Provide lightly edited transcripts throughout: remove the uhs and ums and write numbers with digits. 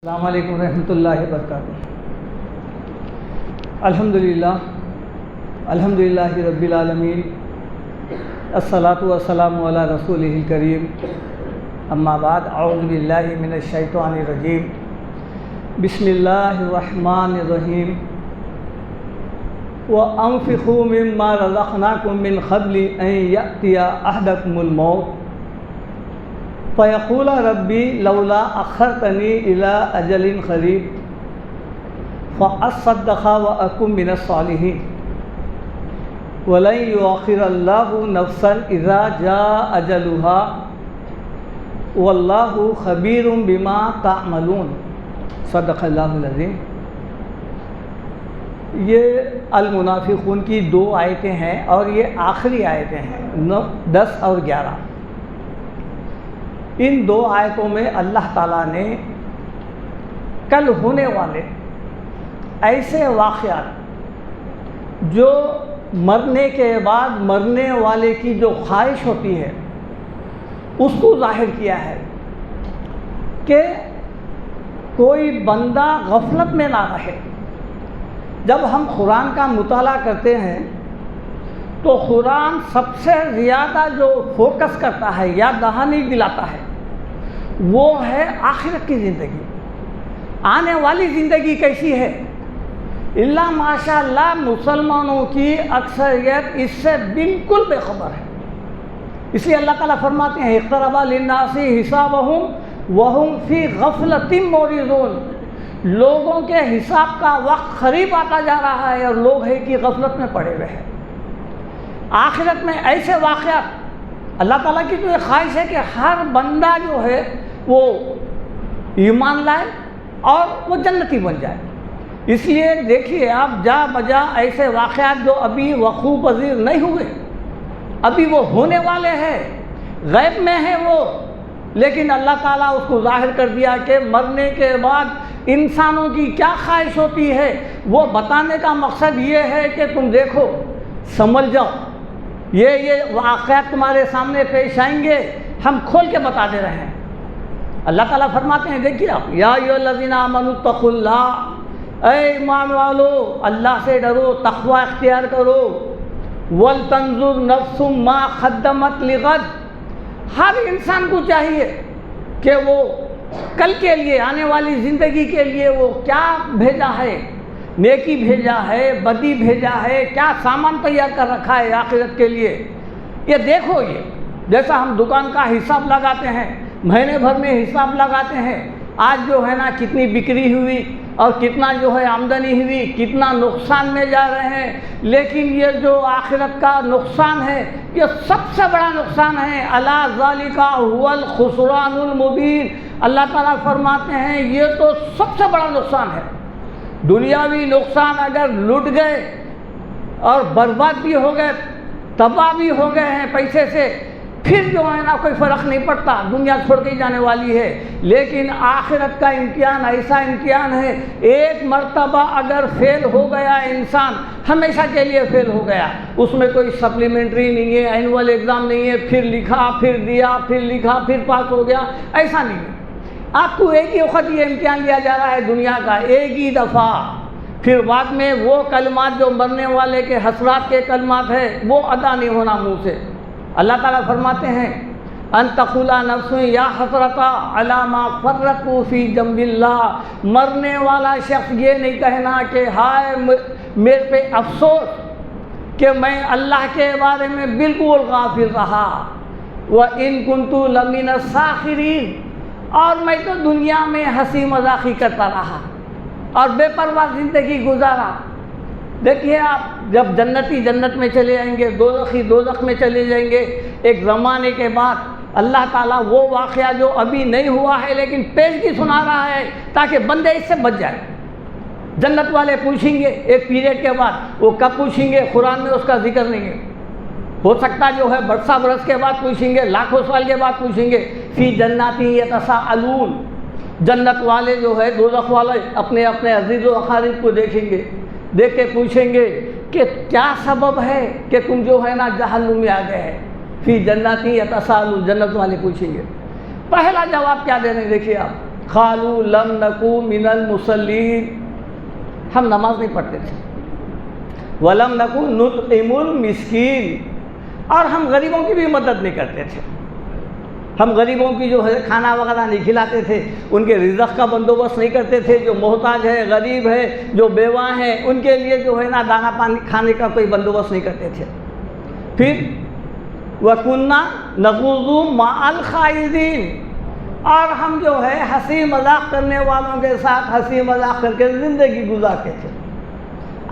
السلام علیکم ورحمۃ اللہ وبرکاتہ۔ الحمدللہ رب العالمین، الصلاۃ والسلام علی رسولہ الکریم، اما بعد، اعوذ باللہ من الشیطان الرجیم، بسم اللہ الرحمن الرحیم۔ وَأَنفِقُوا مِمَّا رَزَقْنَاكُم مِّن قَبْلِ أَن يَأْتِيَ أَحَدَكُمُ الْمَوْتُ فَيَقُولَ رَبِّي لَوْلَا أَخَّرْتَنِي إِلَىٰ أَجَلٍ قَرِيبٍ فَأَصَّدَّقَ وَأَكُن مِّنَ الصَّالِحِينَ وَلَن يُؤَخِّرَ اللَّهُ نَفْسًا إِذَا جَاءَ أَجَلُهَا وَاللَّهُ خَبِيرٌ بِمَا تَعْمَلُونَ۔ صدق اللہ العظیم۔ یہ المنافقون کی دو آیتیں ہیں اور یہ آخری آیتیں ہیں، 10 اور 11۔ ان دو آیتوں میں اللہ تعالیٰ نے کل ہونے والے ایسے واقعات جو مرنے کے بعد مرنے والے کی جو خواہش ہوتی ہے اس کو ظاہر کیا ہے کہ کوئی بندہ غفلت میں نہ رہے۔ جب ہم قرآن کا مطالعہ کرتے ہیں تو قرآن سب سے زیادہ جو فوکس کرتا ہے یا دہانی دلاتا ہے وہ ہے آخرت کی زندگی، آنے والی زندگی کیسی ہے۔ اللہ ماشاء اللہ مسلمانوں کی اکثریت اس سے بالکل بے خبر ہے۔ اس لیے اللہ تعالیٰ فرماتے ہیں اقترب للناس حسابہم وہم فی غفلۃ معرضون۔ لوگوں کے حساب کا وقت قریب آتا جا رہا ہے اور لوگ ہے کہ غفلت میں پڑے ہوئے ہیں۔ آخرت میں ایسے واقعات، اللہ تعالیٰ کی تو یہ خواہش ہے کہ ہر بندہ جو ہے وہ ایمان لائے اور وہ جنتی بن جائے۔ اس لیے دیکھیے آپ جا بجا ایسے واقعات جو ابھی وقوع پذیر نہیں ہوئے، ابھی وہ ہونے والے ہیں، غیب میں ہیں وہ، لیکن اللہ تعالیٰ اس کو ظاہر کر دیا کہ مرنے کے بعد انسانوں کی کیا خواہش ہوتی ہے۔ وہ بتانے کا مقصد یہ ہے کہ تم دیکھو، سمجھ جاؤ، یہ واقعات تمہارے سامنے پیش آئیں گے، ہم کھول کے بتا دے رہے ہیں۔ اللہ تعالیٰ فرماتے ہیں دیکھیے آپ، یا ایھا الذین آمنوا اتقوا اللہ، اے ایمان والو اللہ سے ڈرو، تقوی اختیار کرو۔ وَلْتَنظُرْ نَفْسٌ مَا قَدَّمَتْ لِغَدٍ۔ ہر انسان کو چاہیے کہ وہ کل کے لیے، آنے والی زندگی کے لیے وہ کیا بھیجا ہے، نیکی بھیجا ہے، بدی بھیجا ہے، کیا سامان تیار کر رکھا ہے آخرت کے لیے۔ یہ دیکھو، یہ جیسا ہم دکان کا حساب لگاتے ہیں، مہینے بھر میں حساب لگاتے ہیں، آج جو ہے نا کتنی بکری ہوئی اور کتنا جو ہے آمدنی ہوئی، کتنا نقصان میں جا رہے ہیں، لیکن یہ جو آخرت کا نقصان ہے یہ سب سے بڑا نقصان ہے۔ الا ذالک هو الخسران المبین۔ اللہ تعالیٰ فرماتے ہیں یہ تو سب سے بڑا نقصان ہے۔ دنیاوی نقصان اگر لٹ گئے اور برباد بھی ہو گئے، تباہ بھی ہو گئے ہیں پیسے سے، پھر جو ہے نا کوئی فرق نہیں پڑتا، دنیا چھوڑ کے جانے والی ہے۔ لیکن آخرت کا امتحان ایسا امتحان ہے، ایک مرتبہ اگر فیل ہو گیا انسان، ہمیشہ کے لیے فیل ہو گیا۔ اس میں کوئی سپلیمنٹری نہیں ہے، اینول ایگزام نہیں ہے، پھر لکھا پھر دیا پھر لکھا پھر پاس ہو گیا، ایسا نہیں ہے۔ آپ کو ایک ہی وقت یہ امتحان لیا جا رہا ہے دنیا کا، ایک ہی دفعہ۔ پھر بعد میں وہ کلمات جو مرنے والے کے حسرات کے کلمات ہیں وہ ادا نہیں ہونا منہ سے۔ اللہ تعالیٰ فرماتے ہیں ان تقول نفس یا حسرتا علی ما فرطت فی جنب اللہ۔ مرنے والا شخص یہ نہیں کہنا کہ ہائے میرے پہ افسوس کہ میں اللہ کے بارے میں بالکل غافل رہا، وَإِن كُنتُ لَمِنَ السَّاخِرِينَ، اور میں تو دنیا میں ہنسی مذاقی کرتا رہا اور بے پرواہ زندگی گزارا۔ دیکھیے آپ، جب جنتی جنت میں چلے جائیں گے، دوزخی دوزخ میں چلے جائیں گے، ایک زمانے کے بعد اللہ تعالیٰ وہ واقعہ جو ابھی نہیں ہوا ہے لیکن پیشگی سنا رہا ہے تاکہ بندے اس سے بچ جائے۔ جنت والے پوچھیں گے ایک پیریڈ کے بعد، وہ کب پوچھیں گے قرآن میں اس کا ذکر نہیں ہے، ہو سکتا جو ہے برسا برس کے بعد پوچھیں گے، لاکھوں سال کے بعد پوچھیں گے۔ فی جنات یتساءلون، جنت والے جو ہے دوزخ والے اپنے اپنے عزیز و اقارب کو دیکھیں گے، دیکھ کے پوچھیں گے کہ کیا سبب ہے کہ تم جو ہے نا جہنم میں آ گئے ہیں۔ فی جنات یتساءلون، جنت والے پوچھیں گے۔ پہلا جواب کیا دے رہے ہیں دیکھیے آپ، قالوا لم نکو من المصلین، ہم نماز نہیں پڑھتے تھے، ولم نکو نطعم المسکین، اور ہم غریبوں کی بھی مدد نہیں کرتے تھے، ہم غریبوں کی جو ہے کھانا وغیرہ نہیں کھلاتے تھے، ان کے رزق کا بندوبست نہیں کرتے تھے، جو محتاج ہے، غریب ہے، جو بیوہ ہیں، ان کے لیے جو ہے نا دانا پانی کھانے کا کوئی بندوبست نہیں کرتے تھے۔ پھر وَكُنَّا نَخُوضُ مَعَ الْخَائِضِينَ، اور ہم جو ہے ہنسی مذاق کرنے والوں کے ساتھ ہنسی مذاق کر کے زندگی گزارتے تھے۔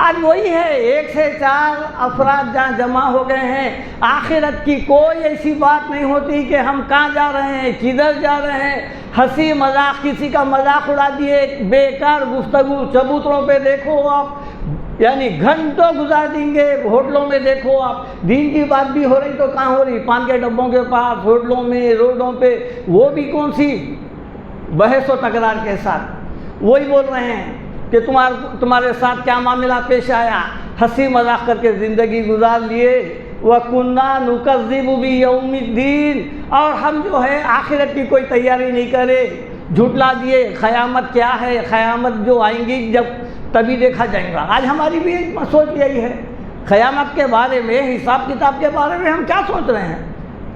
آج وہی ہے، 1 سے 4 افراد جہاں جمع ہو گئے ہیں، آخرت کی کوئی ایسی بات نہیں ہوتی کہ ہم کہاں جا رہے ہیں، کدھر جا رہے ہیں، ہنسی مذاق، کسی کا مذاق اڑا دیے، بیکار گفتگو، چبوتروں پہ دیکھو آپ، یعنی گھنٹوں گزار دیں گے، ہوٹلوں میں دیکھو آپ، دین کی بات بھی ہو رہی تو کہاں ہو رہی، پان کے ڈبوں کے پاس، ہوٹلوں میں، روڈوں پہ، وہ بھی کون سی بحث و تکرار کے ساتھ، وہی بول رہے ہیں کہ تمہارے ساتھ کیا معاملہ پیش آیا، ہنسی مذاق کر کے زندگی گزار لیے۔ وَكُنَّا نُكَذِّبُ بِيَوْمِ الدِّينِ، اور ہم جو ہے آخرت کی کوئی تیاری نہیں کرے، جھٹلا دیے، قیامت کیا ہے، قیامت جو آئیں گی جب تبھی دیکھا جائے گا۔ آج ہماری بھی سوچ یہی ہے، قیامت کے بارے میں، حساب کتاب کے بارے میں ہم کیا سوچ رہے ہیں،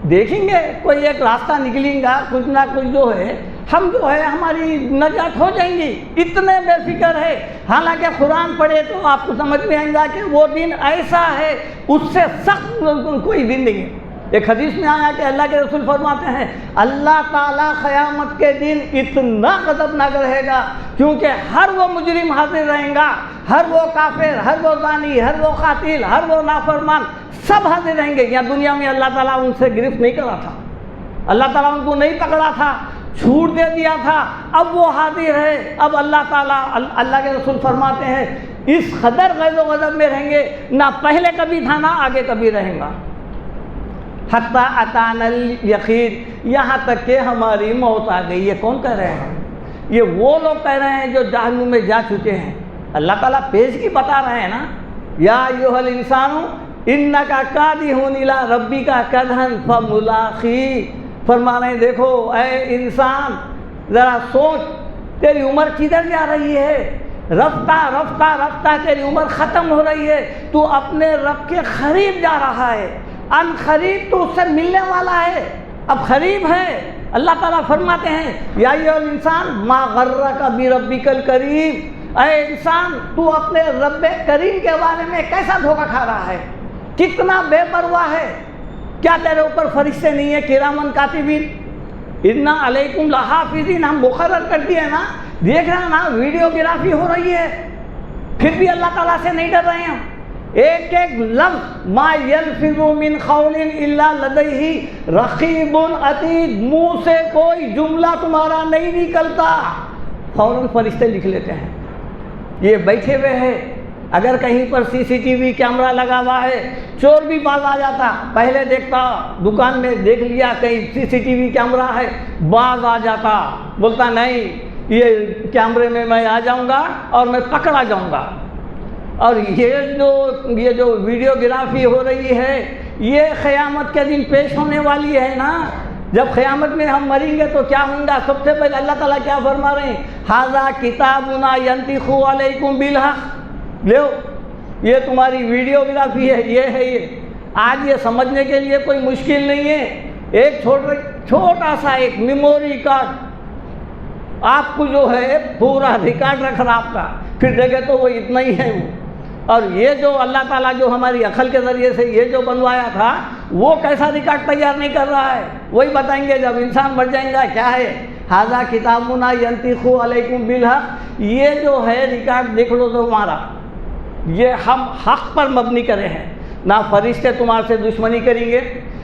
دیکھیں گے کوئی ایک راستہ نکلیں گا، کچھ نہ کچھ جو ہے ہم جو ہے ہماری نجات ہو جائیں گی، اتنے بے فکر ہے۔ حالانکہ قرآن پڑھے تو آپ کو سمجھ میں آئے گا کہ وہ دن ایسا ہے، اس سے سخت کوئی دن نہیں ہے۔ ایک حدیث میں آیا کہ اللہ کے رسول فرماتے ہیں اللہ تعالیٰ قیامت کے دن اتنا غضبناک رہے گا، کیونکہ ہر وہ مجرم حاضر رہیں گا، ہر وہ کافر، ہر وہ زانی، ہر وہ قاتل، ہر وہ نافرمان، سب حاضر رہیں گے۔ یا دنیا میں اللہ تعالیٰ ان سے گرفت نہیں کرا تھا، اللہ تعالیٰ ان کو نہیں پکڑا تھا، چھوٹ دے دیا تھا، اب وہ حاضر ہے۔ اب اللہ تعالیٰ، اللہ کے رسول فرماتے ہیں اس قدر غیظ و غضب میں رہیں گے، نہ پہلے کبھی تھا نہ آگے کبھی رہیں گا۔ حتیٰ اتانا الیقین، یہاں تک کہ ہماری موت آ گئی۔ یہ کون کہہ رہے ہیں؟ یہ وہ لوگ کہہ رہے ہیں جو جہنم میں جا چکے ہیں۔ اللہ تعالیٰ پیش کی بتا رہے ہیں نا، یا ایھا الانسان انک کادح الی ربک کدحا فملاقیہ، فرما رہے ہیں دیکھو اے انسان ذرا سوچ، تیری عمر کدھر جا رہی ہے، رفتہ رفتہ رفتہ تیری عمر ختم ہو رہی ہے، تو اپنے رب کے قریب جا رہا ہے، ان قریب تو اس سے ملنے والا ہے، اب قریب ہے۔ اللہ تعالیٰ فرماتے ہیں یا ایھا الانسان ما غرک بربک الکریم، اے انسان تو اپنے رب کریم کے بارے میں کیسا دھوکہ کھا رہا ہے، کتنا بے پرواہ ہے۔ کیا تیرے اوپر فرشتے نہیں ہیں کرامن کاتبین، انا علیکم لحافظین، ہم مقرر کر دیے نا، دیکھ رہے ہیں نا ویڈیوگرافی ہو رہی ہے، پھر بھی اللہ تعالیٰ سے نہیں ڈر رہے ہیں۔ ایک ایک لفظ ما یلفظ من قول الا لدیہ رقیب عتید، منہ سے کوئی جملہ تمہارا نہیں نکلتا، فوراً فرشتے لکھ لیتے ہیں۔ یہ بیٹھے ہوئے ہیں، اگر کہیں پر CCTV کیمرہ لگا ہوا ہے، چور بھی باز آ جاتا، پہلے دیکھتا دکان میں دیکھ لیا کہیں CCTV کیمرہ ہے، باز آ جاتا، بولتا نہیں یہ کیمرے میں میں آ جاؤں گا اور میں پکڑا جاؤں گا۔ اور یہ جو ویڈیوگرافی ہو رہی ہے، یہ قیامت کے دن پیش ہونے والی ہے نا، جب قیامت میں ہم مریں گے تو کیا ہوں گا؟ سب سے پہلے اللہ تعالیٰ کیا فرما رہے ہیں، ھذا کتابنا ینطق علیکم بالحق، لو یہ تمہاری ویڈیوگرافی ہے، یہ ہے یہ۔ آج یہ سمجھنے کے لیے کوئی مشکل نہیں ہے، ایک چھوٹا سا ایک میموری کارڈ آپ کو جو ہے پورا ریکارڈ رکھ رہا آپ کا، پھر دیکھے تو وہ اتنا ہی ہے وہ۔ اور یہ جو اللہ تعالیٰ جو ہماری عقل کے ذریعے سے یہ جو بنوایا تھا، وہ کیسا ریکارڈ تیار نہیں کر رہا ہے، وہی بتائیں گے جب انسان مر جائیں گا کیا ہے۔ ھذا کتابنا ینطق علیکم بالحق، یہ جو ہے ریکارڈ دیکھ لو تو ہمارا، یہ ہم حق پر مبنی کرے ہیں، نہ فرشتے تمہارے سے دشمنی کریں گے،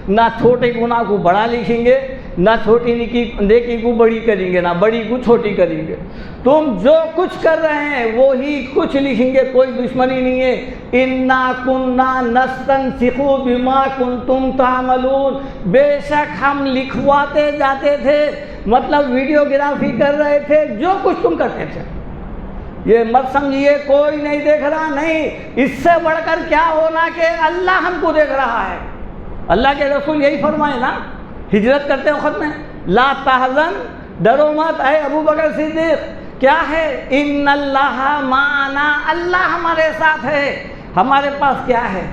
نہ چھوٹے گناہ کو بڑا لکھیں گے، نہ چھوٹی نیکی کو بڑی کریں گے، نہ بڑی کو چھوٹی کریں گے۔ تم جو کچھ کر رہے ہیں وہی کچھ لکھیں گے، کوئی دشمنی نہیں ہے۔ انا کنا نستنسخ بما کنتم تعملون، بے شک ہم لکھواتے جاتے تھے، مطلب ویڈیوگرافی کر رہے تھے جو کچھ تم کرتے تھے۔ یہ مت سمجھیے کوئی نہیں دیکھ رہا، نہیں، اس سے بڑھ کر کیا ہونا کہ اللہ ہم کو دیکھ رہا ہے۔ اللہ کے رسول یہی فرمائے نا ہجرت کرتے وقت میں، لا تحزن ڈرو مت اے ابو بکر صدیق، کیا ہے؟ ان اللہ معنا، اللہ ہمارے ساتھ ہے۔ ہمارے پاس کیا ہے؟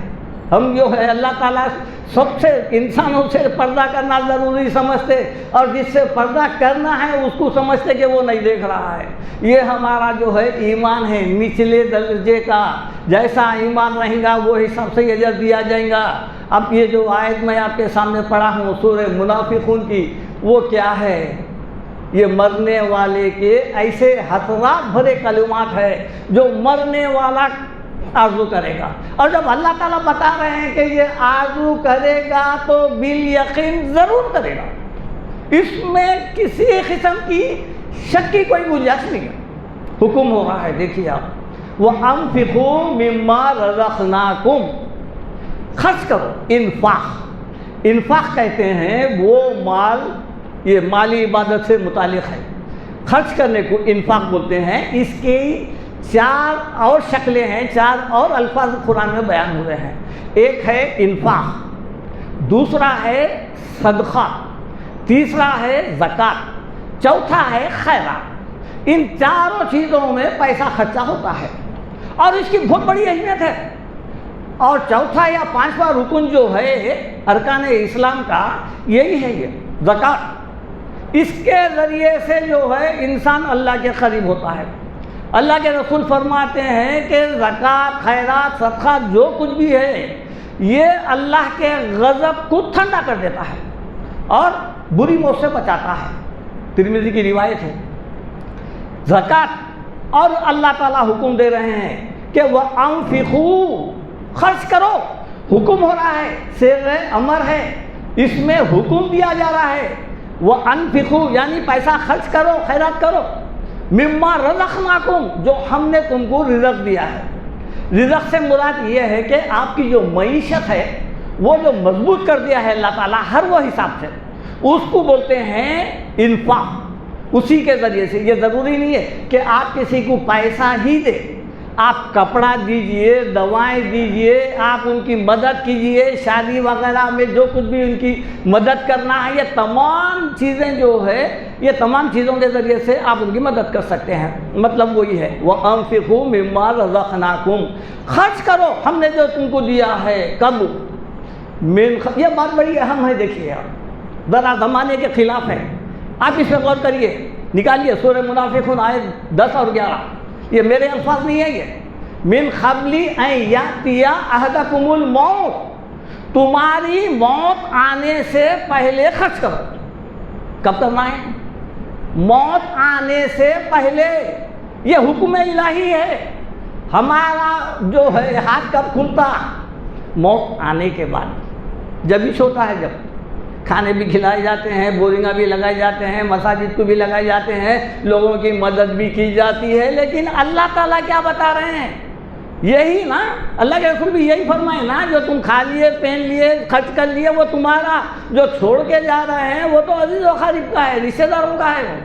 ہم جو ہے اللہ تعالیٰ سب سے انسانوں سے پردہ کرنا ضروری سمجھتے، اور جس سے پردہ کرنا ہے اس کو سمجھتے کہ وہ نہیں دیکھ رہا ہے۔ یہ ہمارا جو ہے ایمان ہے نچلے درجے کا، جیسا ایمان رہے گا وہی سب سے اجر دیا جائے گا۔ اب یہ جو آیت میں آپ کے سامنے پڑھا ہوں سورہ منافقون کی، وہ کیا ہے؟ یہ مرنے والے کے ایسے حسرات بھرے کلمات ہے جو مرنے والا آرزو کرے گا، اور جب اللہ تعالیٰ بتا رہے ہیں کہ یہ آرزو کرے گا تو بالیقین ضرور کرے گا، اس میں کسی قسم کی شک کی کوئی گنجائش نہیں ہے۔ حکم ہو رہا ہے، دیکھیے آپ، وَأَنفِقُوا مِمَّا رَزَقْنَاكُمْ، خرچ کرو۔ انفاق کہتے ہیں وہ مال، یہ مالی عبادت سے متعلق ہے، خرچ کرنے کو انفاق بولتے ہیں۔ اس کی 4 اور شکلیں ہیں، 4 اور الفاظ قرآن میں بیان ہوئے ہیں۔ ایک ہے انفاق، دوسرا ہے صدقہ، تیسرا ہے زکوٰۃ، چوتھا ہے خیرات۔ ان چاروں چیزوں میں پیسہ خرچہ ہوتا ہے اور اس کی بہت بڑی اہمیت ہے۔ اور چوتھا یا 5واں رکن جو ہے ارکان اسلام کا، یہی ہے یہ زکوٰۃ۔ اس کے ذریعے سے جو ہے انسان اللہ کے قریب ہوتا ہے۔ اللہ کے رسول فرماتے ہیں کہ زکوٰۃ، خیرات، صدقہ جو کچھ بھی ہے یہ اللہ کے غضب کو ٹھنڈا کر دیتا ہے اور بری موت سے بچاتا ہے۔ ترمذی کی روایت ہے۔ زکوٰۃ، اور اللہ تعالیٰ حکم دے رہے ہیں کہ وَأَنفِقُوا، خرچ کرو، حکم ہو رہا ہے، صیغہ امر ہے، اس میں حکم دیا جا رہا ہے۔ وَأَنفِقُوا یعنی پیسہ خرچ کرو، خیرات کرو، مما رزقناکم، جو ہم نے تم کو رزق دیا ہے۔ رزق سے مراد یہ ہے کہ آپ کی جو معیشت ہے وہ جو مضبوط کر دیا ہے اللہ تعالیٰ ہر وہ حساب سے، اس کو بولتے ہیں انفاق۔ اسی کے ذریعے سے، یہ ضروری نہیں ہے کہ آپ کسی کو پیسہ ہی دیں، آپ کپڑا دیجئے، دوائیں دیجئے، آپ ان کی مدد کیجئے، شادی وغیرہ میں جو کچھ بھی ان کی مدد کرنا ہے، یہ تمام چیزیں جو ہے، یہ تمام چیزوں کے ذریعے سے آپ ان کی مدد کر سکتے ہیں۔ مطلب وہی ہے وَأَنفِقُوا مِمَّا رَزَقْنَاكُمْ، خرچ کرو ہم نے جو تم کو دیا ہے۔ کب؟ یہ بات بڑی اہم ہے، دیکھیے آپ، ذرا زمانے کے خلاف ہے، آپ اس پہ غور کریے، نکالیے سورہ منافقون آیت 10 اور 11، یہ میرے الفاظ نہیں ہے، یہ من قبل ان یاتی احدکم الموت، تمہاری موت آنے سے پہلے خرچ کرو۔ کب کرنا ہے؟ موت آنے سے پہلے، یہ حکم الہی ہے۔ ہمارا جو ہے ہاتھ کب کھلتا؟ موت آنے کے بعد، جب ہی ہوتا ہے، جب کھانے بھی کھلائے جاتے ہیں، بورنگاں بھی لگائے جاتے ہیں، مساجد کو بھی لگائے جاتے ہیں، لوگوں کی مدد بھی کی جاتی ہے، لیکن اللہ تعالیٰ کیا بتا رہے ہیں؟ یہی نا، اللہ کے رسول بھی یہی فرمائے نا، جو تم کھا لیے، پہن لیے، خرچ کر لیے، وہ تمہارا، جو چھوڑ کے جا رہے ہیں وہ تو عزیز و قریب کا ہے، رشتہ داروں کا ہے۔ وہ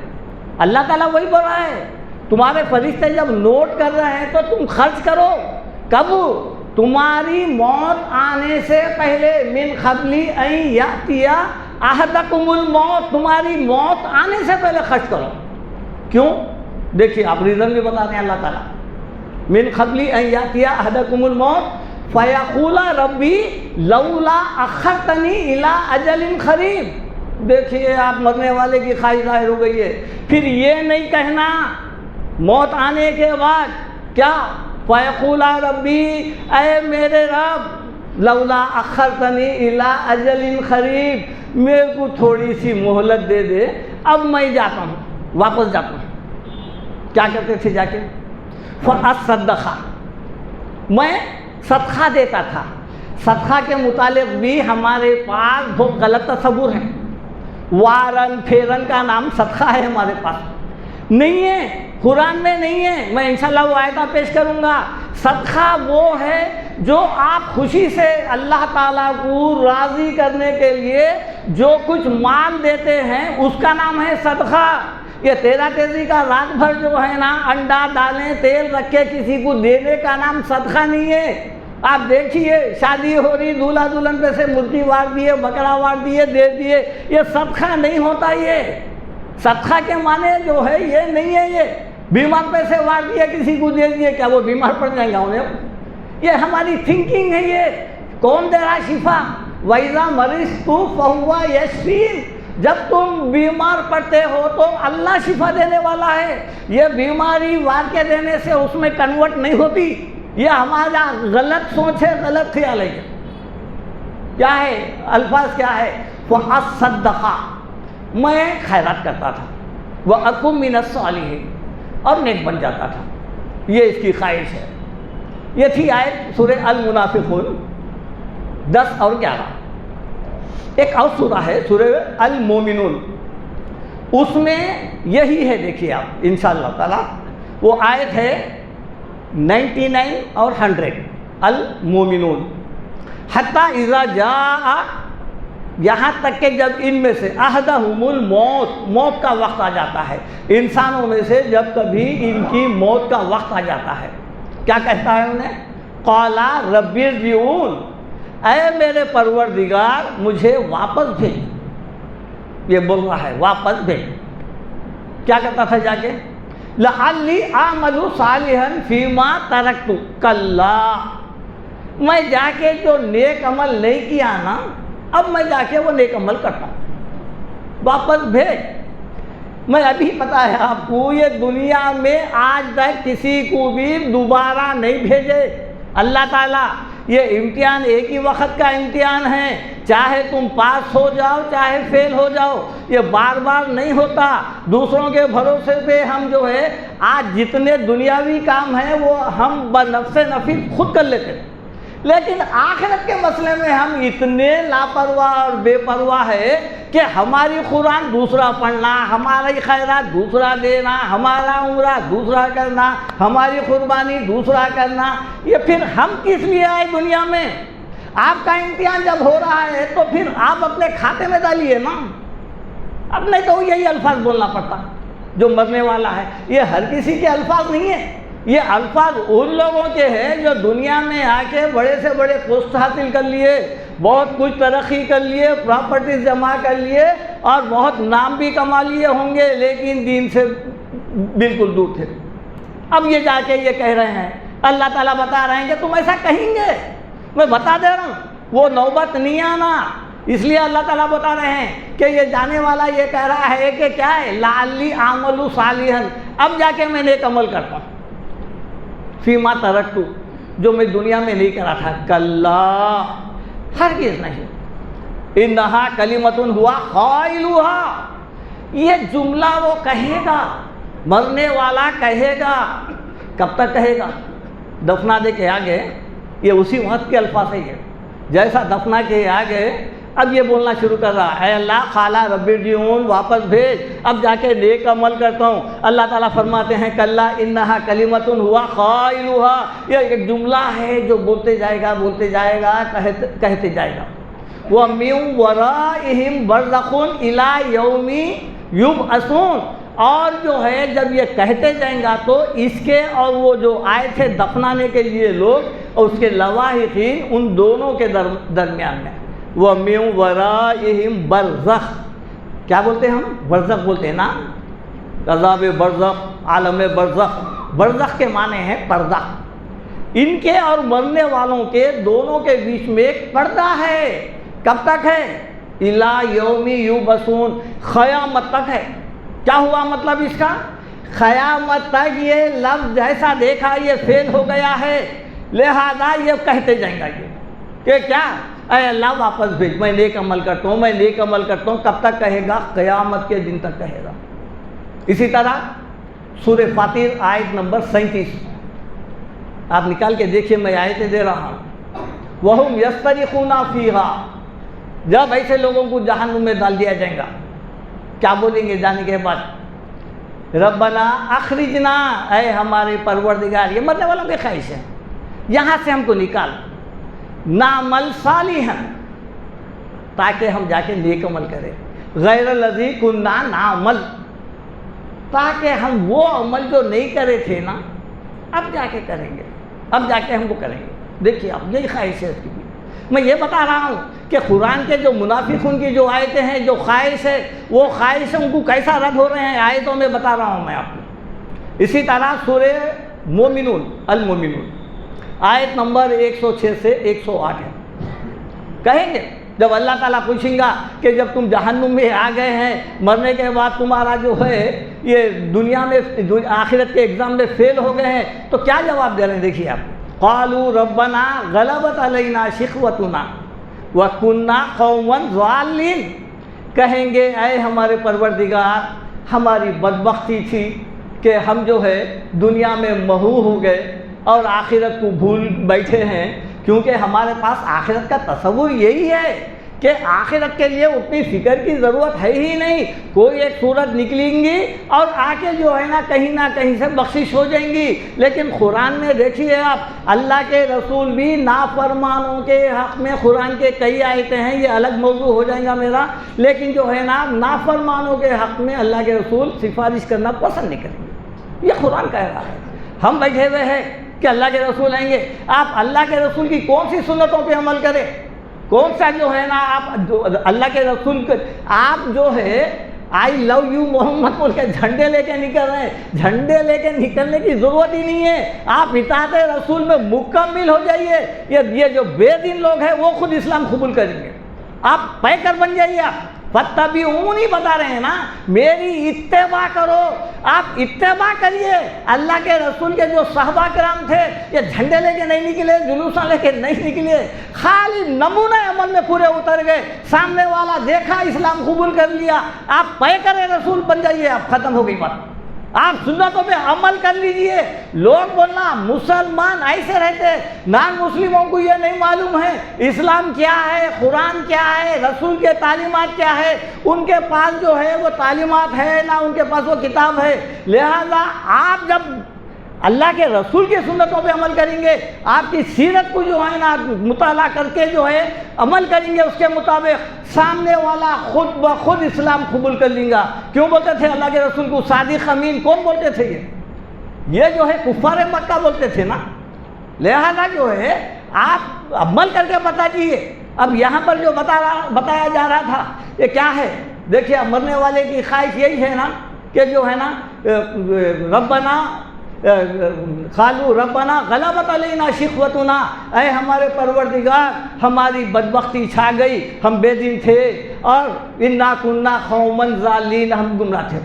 اللہ تعالیٰ وہی بول رہا ہے، تمہارے فرشتے جب نوٹ کر رہے ہیں تو تم خرچ کرو۔ کب؟ تمہاری موت آنے سے پہلے، من قبل ان یاتی احدکم الموت، تمہاری موت آنے سے پہلے خرچ کرو۔ کیوں؟ دیکھیے آپ ریزن بھی بتا رہے ہیں اللہ تعالیٰ، من قبل ان یاتی احدکم الموت فیقول ربی لولا اخرتنی الی اجل قریب۔ دیکھیے آپ، مرنے والے کی خواہش ظاہر ہو گئی ہے، پھر یہ نہیں کہنا موت آنے کے بعد کیا، فیقول ربی، اے میرے رب، لولا اخرتنی الی اجل قریب، میرے کو تھوڑی سی مہلت دے دے، اب میں جاتا ہوں، واپس جاتا ہوں۔ کیا کرتے تھے جا کے؟ فاصدق، میں صدقہ دیتا تھا۔ صدقہ کے متعلق بھی ہمارے پاس بہت غلط تصور ہے۔ وارن پھیرن کا نام صدقہ ہے ہمارے پاس، نہیں ہے، قرآن میں نہیں ہے۔ میں انشاءاللہ وہ آیتہ پیش کروں گا۔ صدقہ وہ ہے جو آپ خوشی سے اللہ تعالیٰ کو راضی کرنے کے لیے جو کچھ مال دیتے ہیں، اس کا نام ہے صدقہ۔ یہ تیرا تیزی کا رات بھر جو ہے نا، انڈا ڈالیں، تیل رکھ کے کسی کو دینے کا نام صدقہ نہیں ہے۔ آپ دیکھیے، شادی ہو رہی، دولہا دلہن پہ سے مرغی وار دیے، بکرا وار دیے، دے دیے، یہ صدقہ نہیں ہوتا۔ یہ صدقہ کے معنی جو ہے یہ نہیں ہے یہ بیمار پیسے وار دیے کسی کو دے دیے کیا وہ بیمار پڑ جائیں گا انہیں. یہ ہماری تھنکنگ ہے. یہ کون دے رہا شفا؟ وَإِذَا مَرِضْتُ فَهُوَ يَشْفِينِ. جب تم بیمار پڑتے ہو تو اللہ شفا دینے والا ہے. یہ بیماری وار کے دینے سے اس میں کنورٹ نہیں ہوتی. یہ ہمارا غلط سوچ ہے, غلط خیال ہے. کیا ہے الفاظ کیا ہے؟ وَأَصَّدَّقَ, میں خیرات کرتا تھا. وَأَكُن مِّنَ الصَّالِحِينَ, اور نیک بن جاتا تھا. یہ اس کی خواہش ہے. یہ تھی آیت سورہ المنافقون 10 اور 11. ایک اور سورہ ہے سورہ المومنون, اس میں یہی ہے. دیکھیے آپ انشاءاللہ تعالی وہ آیت ہے 99 اور 100 المومنون. حتی اذا جاء, یہاں تک کہ جب ان میں سے احدہم الموت, موت کا وقت آ جاتا ہے. انسانوں میں سے جب کبھی ان کی موت کا وقت آ جاتا ہے, کیا کہتا ہے انہیں؟ قال رب ارجعون, اے میرے پروردگار مجھے واپس بھیج. یہ بول رہا ہے واپس بھیج. کیا کرتا تھا جا کے؟ لعلی اعمل صالحا فیما ترکت, کلا, میں جا کے جو نیک عمل نہیں کیا نا, اب میں جا کے وہ نیک عمل کرتا ہوں. واپس بھیج. میں ابھی پتا ہے آپ کو, یہ دنیا میں آج تک کسی کو بھی دوبارہ نہیں بھیجے اللہ تعالیٰ. یہ امتحان ایک ہی وقت کا امتحان ہے, چاہے تم پاس ہو جاؤ چاہے فیل ہو جاؤ. یہ بار بار نہیں ہوتا. دوسروں کے بھروسے پہ ہم جو ہے آج جتنے دنیاوی کام ہیں وہ ہم بنفس نفی خود کر لیتے ہیں, لیکن آخرت کے مسئلے میں ہم اتنے لاپرواہ اور بے پرواہ ہے کہ ہماری قرآن دوسرا پڑھنا, ہماری خیرات دوسرا دینا, ہمارا عمرہ دوسرا کرنا, ہماری قربانی دوسرا کرنا. یہ پھر ہم کس لیے آئے دنیا میں؟ آپ کا امتحان جب ہو رہا ہے تو پھر آپ اپنے کھاتے میں ڈالیے نا. اب نہیں تو یہی الفاظ بولنا پڑتا جو مرنے والا ہے. یہ ہر کسی کے الفاظ نہیں ہیں. یہ الفاظ ان لوگوں کے ہیں جو دنیا میں آ کے بڑے سے بڑے پوسٹ حاصل کر لیے, بہت کچھ ترقی کر لیے, پراپرٹیز جمع کر لیے اور بہت نام بھی کما لیے ہوں گے, لیکن دین سے بالکل دور تھے. اب یہ جا کے یہ کہہ رہے ہیں, اللہ تعالیٰ بتا رہے ہیں کہ تم ایسا کہیں گے. میں بتا دے رہا ہوں وہ نوبت نہیں آنا. اس لیے اللہ تعالیٰ بتا رہے ہیں کہ یہ جانے والا یہ کہہ رہا ہے کہ کیا ہے, لعلی اعمل صالحا, اب جا کے میں نیک عمل کرتا ہوں. فیما ترکت, جو میں دنیا میں نہیں کرا تھا. کلا, ہرگز نہیں. انہا کلمۃ ہوا قائلھا, یہ جملہ وہ کہے گا, مرنے والا کہے گا. کب تک کہے گا؟ دفنا دے کے آگے. یہ اسی وقت کے الفاظ ہے. یہ جیسا دفنا کے آگے اب یہ بولنا شروع کر رہا ہے, اے اللہ خالا رب ارجعون, واپس بھیج, اب جا کے نیک عمل کرتا ہوں. اللہ تعالیٰ فرماتے ہیں کلا انہا کلمۃ ہوا قائلھا, یہ ایک جملہ ہے جو بولتے جائے گا بولتے جائے گا کہتے جائے گا. وَمِن وَرَائِهِمْ بَرْزَخٌ إِلَىٰ يَوْمِ يُبْعَثُونَ, اور جو ہے جب یہ کہتے جائیں گا تو اس کے اور وہ جو آئے تھے دفنانے کے لیے لوگ اور اس کے لواحقین, ان دونوں کے درمیان میں وَمِن وَرَائِهِمْ بَرْزَخ, کیا بولتے ہیں ہم؟ برزخ بولتے ہیں نا. عذاب برزخ, عالم برزخ. برزخ کے معنی ہے پردہ. ان کے اور مرنے والوں کے دونوں کے بیچ میں ایک پردہ ہے. کب تک ہے؟ اِلَىٰ يَوْمِ يُبْعَثُونَ, قیامت تک ہے. کیا ہوا مطلب اس کا؟ قیامت تک یہ لفظ جیسا دیکھا یہ فیل ہو گیا ہے, لہذا یہ کہتے جائیں گا یہ کہ کیا, اے اللہ واپس بھیج, میں نیک عمل کرتا ہوں, میں نیک عمل کرتا ہوں. کب تک کہے گا؟ قیامت کے دن تک کہے گا. اسی طرح سورہ فاطر آیت نمبر 37 آپ نکال کے دیکھیے, میں آیتیں دے رہا ہوں. وَهُمْ يَسْتَرِخُونَ فِيهَا, جب ایسے لوگوں کو جہنم میں ڈال دیا جائے گا, کیا بولیں گے جانے کے بعد؟ ربنا اخرجنا, اے ہمارے پروردگار, یہ مرنے والا بے خواہش ہے, یہاں سے ہم کو نکال. نعمل صالحا, تاکہ ہم جا کے نیک عمل کریں. غیر الذی کنا نعمل, تاکہ ہم وہ عمل جو نہیں کرے تھے نا اب جا کے کریں گے, اب جا کے ہم وہ کریں گے. دیکھیے اب یہی خواہش ہے اس کی بھی. میں یہ بتا رہا ہوں کہ قرآن کے جو منافقون کی جو آیتیں ہیں، جو خواہش ہے، وہ خواہشوں کو کیسا رد ہو رہے ہیں آیتوں میں بتا رہا ہوں میں آپ کو۔ اسی طرح سورہ مومنون المومنون آیت نمبر 106 سے 108 ہے۔ کہیں گے جب اللہ تعالیٰ پوچھیں گا کہ جب تم جہنم میں آ گئے ہیں، مرنے کے بعد تمہارا جو ہے یہ دنیا میں آخرت کے ایگزام میں فیل ہو گئے ہیں، تو کیا جواب دے رہے ہیں؟ دیکھیے آپ، قالوا ربنا غلبت علینا شقوتنا وکنا قوما ضالین، کہیں گے اے ہمارے پروردگار، ہماری بدبختی تھی کہ ہم جو ہے دنیا میں محو ہو گئے اور آخرت کو بھول بیٹھے ہیں، کیونکہ ہمارے پاس آخرت کا تصور یہی ہے کہ آخرت کے لیے اتنی فکر کی ضرورت ہے ہی نہیں، کوئی ایک صورت نکلیں گی اور آ کے جو ہے نا کہیں سے بخشش ہو جائیں گی۔ لیکن قرآن میں دیکھیے آپ، اللہ کے رسول بھی نافرمانوں کے حق میں، قرآن کے کئی آیتیں ہیں، یہ الگ موضوع ہو جائے گا میرا، لیکن جو ہے نا نافرمانوں کے حق میں اللہ کے رسول سفارش کرنا پسند نہیں کریں گے، یہ قرآن کہہ رہا ہے۔ ہم بیٹھے ہوئے ہیں کہ اللہ کے رسول آئیں گے، آپ اللہ کے رسول کی کون سی سنتوں پہ عمل کریں؟ کون سا جو ہے نا آپ اللہ کے رسول کو آپ جو ہے آئی لو یو محمد بول کے جھنڈے لے کے نکل رہے ہیں، جھنڈے لے کے نکلنے کی ضرورت ہی نہیں ہے، آپ اطاعت رسول میں مکمل ہو جائیے۔ یہ جو بے دین لوگ ہیں وہ خود اسلام قبول کریں گے، آپ پیکر بن جائیے۔ آپ فتبعونی بتا رہے ہیں نا، میری اتباع کرو، آپ اتباع کریے۔ اللہ کے رسول کے جو صحابہ کرام تھے یہ جھنڈے لے کے نہیں نکلے، جلوساں لے کے نہیں نکلے، خالی نمونہ عمل میں پورے اتر گئے، سامنے والا دیکھا اسلام قبول کر لیا، آپ پیکر رسول بن جائیے، آپ ختم ہو گئی بات۔ آپ سنتوں پہ عمل کر لیجئے۔ لوگ بولنا مسلمان ایسے رہتے، نان مسلموں کو یہ نہیں معلوم ہے اسلام کیا ہے، قرآن کیا ہے، رسول کے تعلیمات کیا ہے، ان کے پاس جو ہے وہ تعلیمات ہے نہ ان کے پاس وہ کتاب ہے۔ لہذا آپ جب اللہ کے رسول کی سنتوں پہ عمل کریں گے، آپ کی سیرت کو جو ہے نا مطالعہ کر کے جو ہے عمل کریں گے اس کے مطابق، سامنے والا خود بخود اسلام قبول کر لیں گا۔ کیوں بولتے تھے اللہ کے رسول کو صادق امین؟ کون بولتے تھے؟ یہ جو ہے کفار مکہ بولتے تھے نا۔ لہذا جو ہے آپ عمل کر کے بتا دیجیے۔ اب یہاں پر جو بتایا جا رہا تھا یہ کیا ہے؟ دیکھیے مرنے والے کی خواہش یہی ہے نا کہ جو ہے نا ربنا قالوا ربنا غلبت علینا شقوتنا، اے ہمارے پروردگار ہماری بدبختی چھا گئی، ہم بے دین تھے اور انا کنا قوما ضالین، ہم گمراہ تھے۔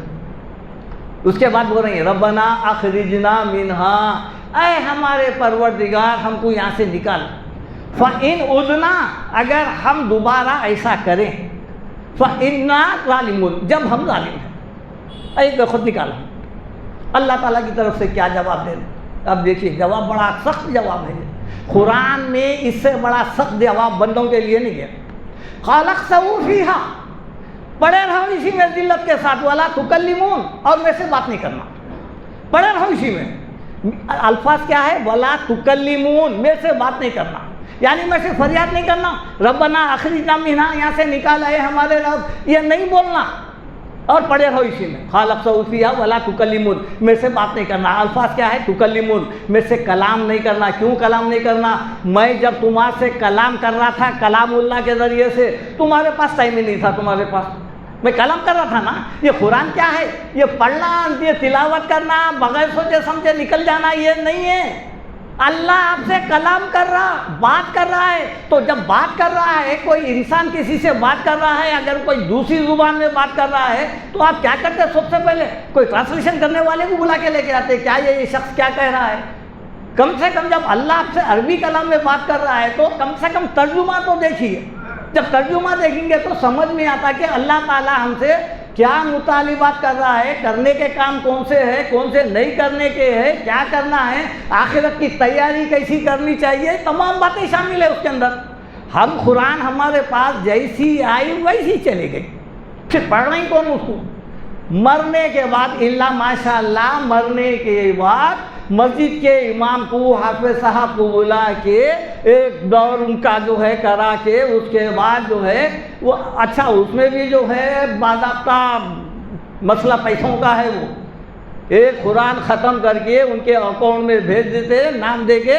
اس کے بعد بول رہے ہیں ربنا اخرجنا منہا، اے ہمارے پروردگار ہم کو یہاں سے نکال، فَإِنْ عُدْنَا، اگر ہم دوبارہ ایسا کریں، فَإِنَّا ظَالِمُونَ، جب ہم ظالم ہیں، ایک خود نکالا۔ اللہ تعالیٰ کی طرف سے کیا جواب دے رہے؟ اب دیکھیے جواب بڑا سخت جواب ہے، قرآن میں اس سے بڑا سخت جواب بندوں کے لیے نہیں ہے۔ قَالَ اخْسَئُوا فِيهَا، پڑے رہو اسی میں ذلت کے ساتھ، وَلَا تُكَلِّمُونَ، اور میں سے بات نہیں کرنا، پڑے رہو اسی میں۔ الفاظ کیا ہے؟ وَلَا تُكَلِّمُونَ، میں سے بات نہیں کرنا، یعنی میں سے فریاد نہیں کرنا ربنا اخرجنا منہا، یہاں سے نکال آئے ہمارے رب، یہ نہیں بولنا، اور پڑے رہو اسی میں۔ قال اخسؤوا فیہا ولا تکلمون، میں سے بات نہیں کرنا۔ الفاظ کیا ہے؟ تکلمون، میں سے کلام نہیں کرنا۔ کیوں کلام نہیں کرنا؟ میں جب تمہارے سے کلام کر رہا تھا کلام اللہ کے ذریعے سے، تمہارے پاس ٹائم ہی نہیں تھا، تمہارے پاس میں کلام کر رہا تھا نا۔ یہ قرآن کیا ہے؟ یہ پڑھنا، یہ تلاوت کرنا، بغیر سوچے سمجھے نکل جانا، یہ نہیں ہے۔ اللہ آپ سے کلام کر رہا، بات کر رہا ہے، تو جب بات کر رہا ہے، کوئی انسان کسی سے بات کر رہا ہے، اگر کوئی دوسری زبان میں بات کر رہا ہے تو آپ کیا کرتے ہیں؟ سب سے پہلے کوئی ٹرانسلیشن کرنے والے کو بلا کے لے کے آتے، کیا یہ شخص کیا کہہ رہا ہے؟ کم سے کم جب اللہ آپ سے عربی کلام میں بات کر رہا ہے تو کم سے کم ترجمہ تو دیکھیے۔ جب ترجمہ دیکھیں گے تو سمجھ میں آتا کہ اللہ تعالیٰ ہم سے کیا مطالبات کر رہا ہے، کرنے کے کام کون سے ہیں، کون سے نہیں کرنے کے ہیں، کیا کرنا ہے، آخرت کی تیاری کیسی کرنی چاہیے، تمام باتیں شامل ہے اس کے اندر۔ ہم قرآن ہمارے پاس جیسی آئی ویسی چلے گئی، پھر پڑھنا ہی کون اس کو؟ مرنے کے بعد اللہ ماشاء اللہ مرنے کے بعد مسجد کے امام کو، حافظ صاحب کو بلا کے ایک دور ان کا جو ہے کرا کے، اس کے بعد جو ہے وہ اچھا اس میں بھی جو ہے باضابطہ مسئلہ پیسوں کا ہے، وہ ایک قرآن ختم کر کے ان کے اکاؤنٹ میں بھیج دیتے، نام دے کے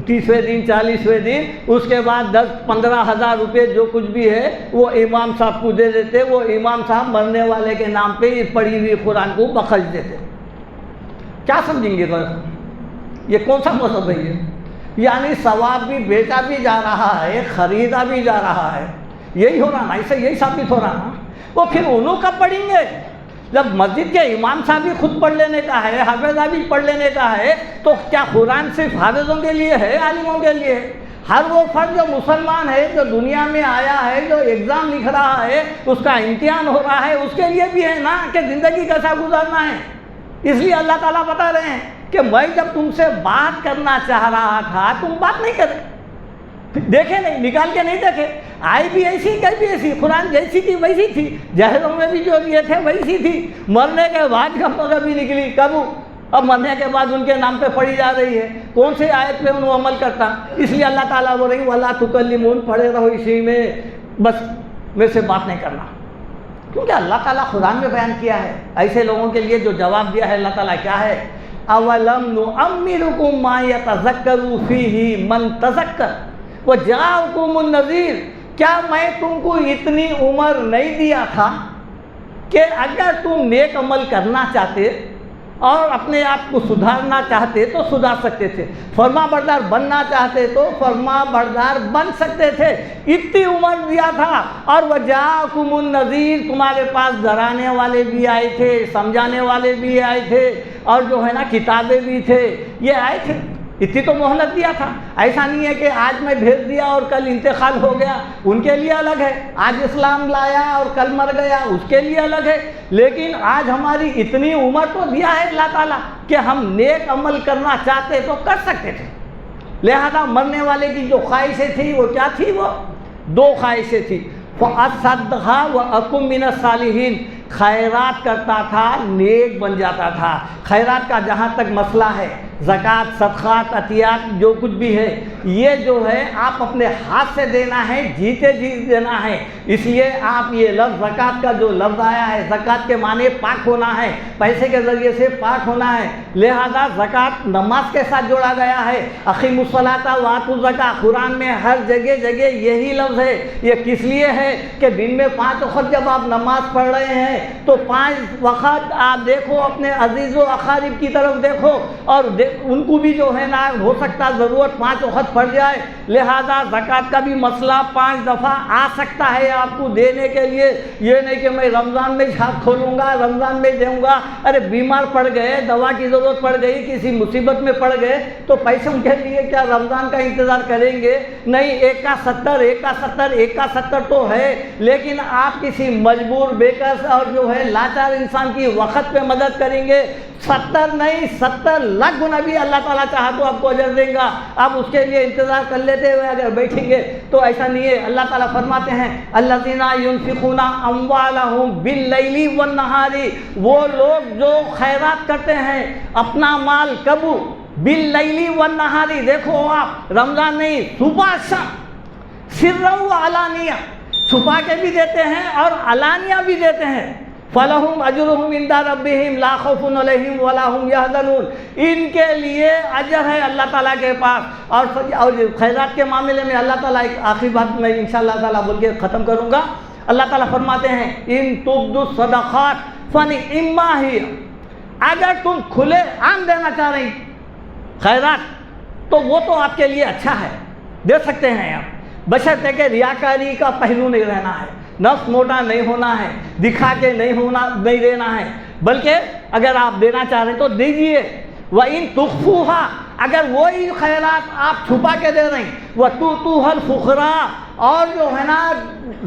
30ویں دن 40ویں دن، اس کے بعد 10-15 ہزار روپے جو کچھ بھی ہے وہ امام صاحب کو دے دیتے، وہ امام صاحب مرنے والے کے نام پہ پڑھی ہوئی قرآن کو بخش دیتے۔ کیا سمجھیں گے یہ کون سا مذہب ہے یہ؟ یعنی ثواب بھی بیچا بھی جا رہا ہے، خریدا بھی جا رہا ہے، یہی ہو رہا نا، اسے یہی ثابت ہو رہا نا۔ وہ پھر انہوں کا پڑھیں گے جب مسجد کے امام صاحب بھی خود پڑھ لینے کا ہے، حافظہ بھی پڑھ لینے کا ہے، تو کیا قرآن صرف حافظوں کے لیے ہے، عالموں کے لیے ہے؟ ہر وہ فرد جو مسلمان ہے، جو دنیا میں آیا ہے، جو ایگزام لکھ رہا ہے، اس کا امتحان ہو رہا ہے، اس کے لیے بھی ہے نا کہ زندگی کیسا گزارنا ہے۔ اس لیے اللہ تعالیٰ بتا رہے ہیں کہ میں جب تم سے بات کرنا چاہ رہا تھا تم بات نہیں کرے، دیکھے نہیں، نکال کے نہیں دیکھے، آئی بھی ایسی گئی بھی ایسی، قرآن جیسی تھی ویسی تھی، جہیزوں میں بھی جو دیے تھے ویسی تھی، مرنے کے بعد کبھی نکلی کب، اب مرنے کے بعد ان کے نام پہ پڑھی جا رہی ہے، کون سی آیت پہ انہوں عمل کرتا؟ اس لیے اللہ تعالیٰ بول رہی وَلَا تُكَلِّمُونَ، پڑھے رہو اسی میں، بس میرے سے بات نہیں کرنا، کیونکہ اللہ تعالیٰ قرآن میں بیان کیا ہے۔ ایسے لوگوں کے لیے جو جواب دیا ہے اللہ تعالیٰ کیا ہے؟ أَوَلَمْ نُعَمِّرُكُم مَّا يَتَذَكَّرُ فِيهِ مَن تَذَكَّرَ وَجَاءَكُمُ النَّذِيرُ، کیا میں تم کو اتنی عمر نہیں دیا تھا کہ اگر تم نیک عمل کرنا چاہتے اور اپنے آپ کو سدھارنا چاہتے تو سدھار سکتے تھے، فرما بردار بننا چاہتے تو فرما بردار بن سکتے تھے، اتنی عمر دیا تھا۔ اور وَجَاءَكُمُ النَّذِيرُ، تمہارے پاس ڈرانے والے بھی آئے تھے، سمجھانے والے بھی آئے تھے، اور جو ہے نا کتابیں بھی تھے، یہ آئے تھے، اتنی تو مہلت دیا تھا۔ ایسا نہیں ہے کہ آج میں بھیج دیا اور کل انتقال ہو گیا، ان کے لیے الگ ہے، آج اسلام لایا اور کل مر گیا اس کے لیے الگ ہے، لیکن آج ہماری اتنی عمر تو دیا ہے اللہ تعالیٰ کہ ہم نیک عمل کرنا چاہتے تو کر سکتے تھے۔ لہذا مرنے والے کی جو خواہشیں تھیں وہ کیا تھی؟ وہ دو خواہشیں تھیں، فَأَصَدَّقَ وَأَكُن مِّنَ الصَّالِحِينَ، خیرات کرتا تھا نیک بن جاتا تھا۔ خیرات کا جہاں تک مسئلہ ہے، زکوٰۃ، صدقات، عطیات جو کچھ بھی ہے، یہ جو ہے آپ اپنے ہاتھ سے دینا ہے، جیتے جی دینا ہے۔ اس لیے آپ یہ لفظ زکوٰۃ کا جو لفظ آیا ہے، زکوٰۃ کے معنی پاک ہونا ہے، پیسے کے ذریعے سے پاک ہونا ہے، لہذا زکوٰۃ نماز کے ساتھ جوڑا گیا ہے۔ اقیموا الصلاۃ وآتوا الزکاۃ، قرآن میں ہر جگہ جگہ یہی لفظ ہے۔ یہ کس لیے ہے کہ دن میں 5 وقت جب آپ نماز پڑھ رہے ہیں تو 5 وقت آپ دیکھو اپنے عزیز و اقارب کی طرف دیکھو، اور ان کو بھی جو ہے نا ہو سکتا ضرورت 5 وقت پڑ جائے، لہذا زکوٰۃ کا بھی مسئلہ 5 دفعہ آ سکتا ہے آپ کو دینے کے لیے۔ یہ نہیں کہ میں رمضان میں چھاپ کھولوں گا، رمضان میں دوں گا، ارے بیمار پڑ گئے، دوا کی ضرورت پڑ گئی، کسی مصیبت میں پڑ گئے تو پیسوں کے لیے کیا رمضان کا انتظار کریں گے؟ نہیں، 1 کا 70، 1 کا 70، 1 کا 70 تو ہے، لیکن آپ کسی مجبور بےکس اور جو ہے لاچار انسان کی وقت پہ مدد کریں گے، 70 نہیں 70 لاکھ گنا بھی اللہ تعالیٰ چاہا تو آپ کو اجر دے گا۔ آپ اس کے لیے انتظار کر لیتے ہوئے اگر بیٹھیں گے تو ایسا نہیں ہے۔ اللہ تعالیٰ فرماتے ہیں الذین ينفقون اموالهم باللیل والنہار، وہ لوگ جو خیرات کرتے ہیں اپنا مال کب؟ باللیل والنہار، دیکھو آپ رمضان نہیں، صبح شام، سرا وعلانیہ، چھپا کے بھی دیتے ہیں اور علانیہ بھی دیتے ہیں۔ فَلَهُمْ أَجْرُهُمْ عِنْدَ رَبِّهِمْ لَا خَوْفٌ عَلَيْهِمْ وَلَا هُمْ يَحْزَنُونَ، ان کے لیے اجر ہے اللہ تعالیٰ کے پاس۔ اور خیرات کے معاملے میں اللہ تعالیٰ ایک آخری بات میں انشاءاللہ تعالیٰ بول کے ختم کروں گا۔ اللہ تعالیٰ فرماتے ہیں ان تبدوا الصدقات فنعما ہی، اگر تم کھلے عام دینا چاہ رہی خیرات تو وہ تو آپ کے لیے اچھا ہے، دے سکتے ہیں آپ، بشرطے کہ ریاکاری کا پہلو نہیں رہنا ہے، نفس موٹا نہیں ہونا ہے، دکھا کے نہیں دینا ہے، بلکہ اگر آپ دینا چاہ رہے ہیں تو دیجئے۔ وَإِن تُخْفُوهَا، اگر وہی خیرات آپ چھپا کے دے رہے ہیں، وَتُؤْتُوهَا الْفُقَرَاءَ، اور جو ہے نا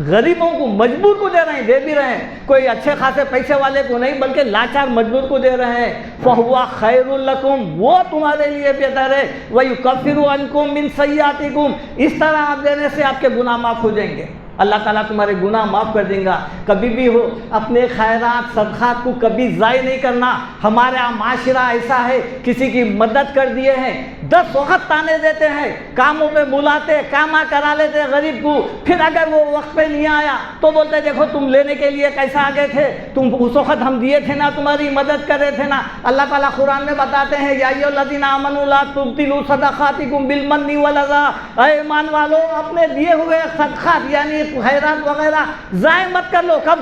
غریبوں کو مجبور کو دے رہے ہیں، دے بھی رہے ہیں، کوئی اچھے خاصے پیسے والے کو نہیں بلکہ لاچار مجبور کو دے رہے ہیں، فَهُوَ خَيْرٌ لَكُمْ، وہ تمہارے لیے بہتر ہے، وَيُكَفِّرُ عَنْكُم مِّن سَيِّئَاتِكُم، اس طرح آپ دینے سے آپ کے گناہ معاف ہو جائیں گے۔ اللہ تعالیٰ تمہارے گناہ معاف کر دیں گا۔ کبھی بھی ہو اپنے خیرات صدقات کو کبھی ضائع نہیں کرنا۔ ہمارا معاشرہ ایسا ہے، کسی کی مدد کر دیے ہیں 10 وقت تانے دیتے ہیں، کاموں پہ بلاتے، کاما کرا لیتے غریب کو، پھر اگر وہ وقت پہ نہیں آیا تو بولتے دیکھو تم لینے کے لیے کیسا آگے تھے، تم اس وقت ہم دیے تھے نا، تمہاری مدد کر رہے تھے نا۔ اللہ تعالیٰ قرآن میں بتاتے ہیں یا ایھا الذین آمنوا لا تبطلوا صدقاتکم بالمن والاذی، اے ایمان والو اپنے دیے ہوئے صدقات یعنی خیرات وغیرہ ضائع مت کر لو۔ کب؟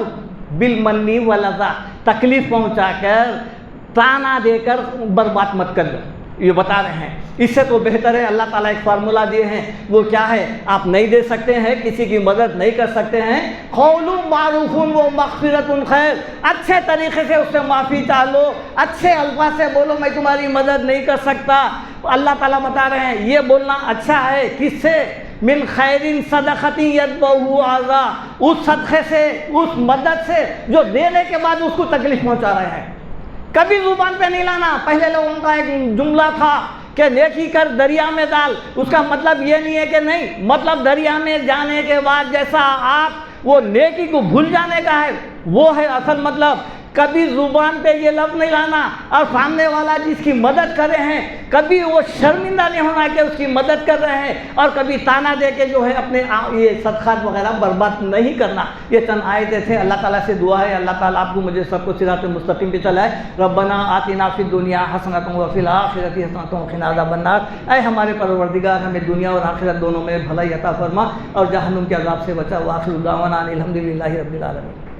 بالمن والاذی، تکلیف پہنچا کر، تانا دے کر برباد مت کر لو، یہ بتا رہے ہیں۔ اس سے تو بہتر ہے، اللہ تعالیٰ ایک فارمولہ دیے ہیں، وہ کیا ہے؟ آپ نہیں دے سکتے ہیں، کسی کی مدد نہیں کر سکتے ہیں، قول معروف و مغفرۃ خیر، اچھے طریقے سے اس سے معافی چاہو، اچھے الفاظ سے بولو میں تمہاری مدد نہیں کر سکتا۔ اللہ تعالیٰ بتا رہے ہیں یہ بولنا اچھا ہے، کس سے؟ من خیر صدقۃ یتبعہ اذی، اس صدقے سے، اس مدد سے جو دینے کے بعد اس کو تکلیف پہنچا رہے ہیں۔ کبھی زبان پہ نہیں لانا۔ پہلے لوگوں کا ایک جملہ تھا کہ نیکی کر دریا میں ڈال، اس کا مطلب یہ نہیں ہے کہ نہیں، مطلب دریا میں جانے کے بعد جیسا آپ وہ نیکی کو بھول جانے کا ہے، وہ ہے اصل مطلب۔ کبھی زبان پہ یہ لفظ نہیں لانا، اور سامنے والا جس کی مدد کر رہے ہیں کبھی وہ شرمندہ نہیں ہونا کہ اس کی مدد کر رہے ہیں، اور کبھی تانا دے کے جو ہے اپنے یہ صدقات وغیرہ برباد نہیں کرنا۔ یہ چند آیتیں تھے۔ اللہ تعالیٰ سے دعا ہے اللہ تعالیٰ آپ کو مجھے سب کو صراط مستقیم پہ چلائے۔ ربنا آتنا فی الدنیا حسنۃ وفی الآخرۃ حسنۃ وقنا عذاب النار، اے ہمارے پروردگار ہمیں دنیا اور آخرت دونوں میں بھلائی عطا فرما اور جہنم کے عذاب سے بچا۔ وآخر دعوانا ان الحمد للہ رب العالمین۔